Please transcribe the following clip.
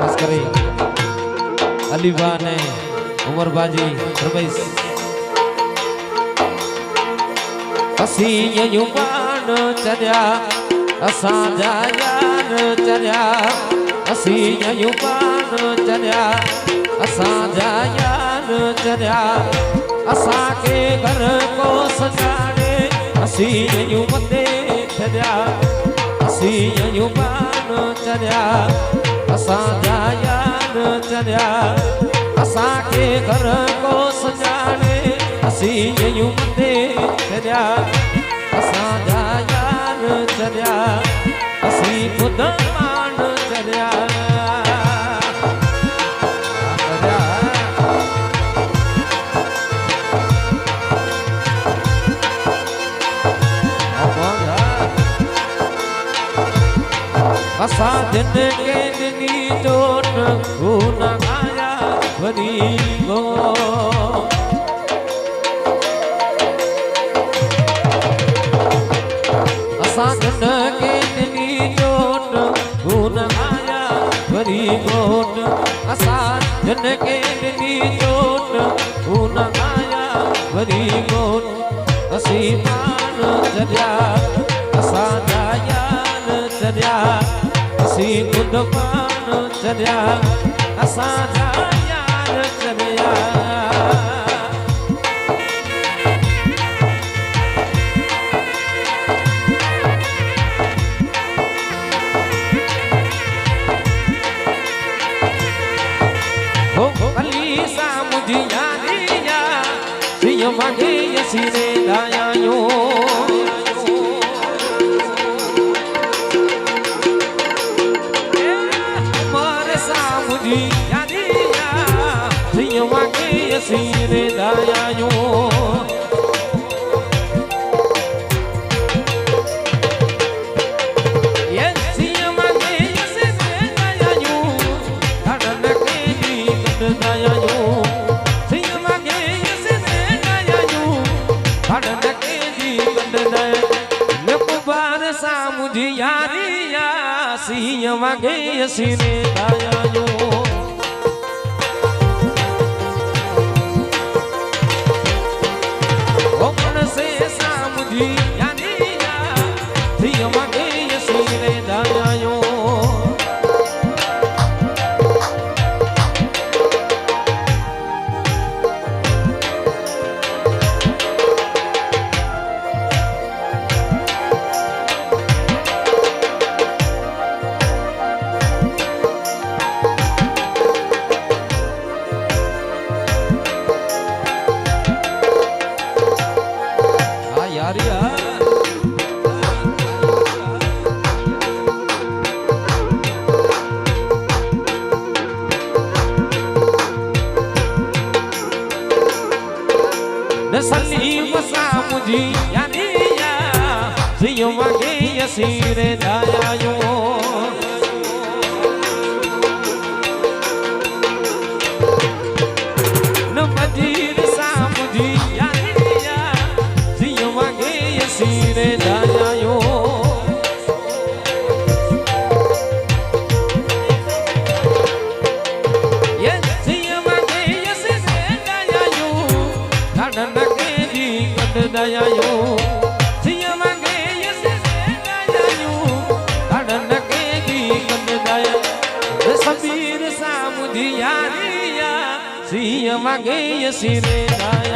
ખાસ કરી અલીબા ને ઉમરબાજી પ્રવેશ અસી યુવાન ચર્યા અસાજા યાર ચર્યા અસી યુવાન ચર્યા અસાજા યાર ચર્યા असा के घर को सजाने असी युवते चर्या असी युवान चर्या असा जायान चर्या असा के घर को सजाने असी युवते चर्या असा जायान चर्या असी खुद मान चर्या असा जन के नी चोट खून आया भरी गो असा जन के नी चोट खून आया भरी गोट असा जन के नी चोट खून आया भरी गोट असी मान चर्या असा जायान चर्या असी खुद मान चर्या असा जायान चर्या हो अली सा मुझी यारिया सिय मागे यसीरे दायायो सीरे दायायो ये सियमा के सीरे दायायो धड़न के गीत दायायो सियमा के सीरे दायायो धड़न के गीत दायायो लकुबार सा मुझे यारिया सियमा के सीरे दायायो सलीम सा मुझी यानिया सियो मागे यसीरे दायायो न मजीर सा मुझी यानिया सियो मागे यसीरे दायायो ये सियो मागे यसीरे दायायो धड़न दायायो सिया मांगे यसीरे दायायो धड़न के गीत दाया सबीर सा मुझी यारिया सिया मांगे यसीरे दाया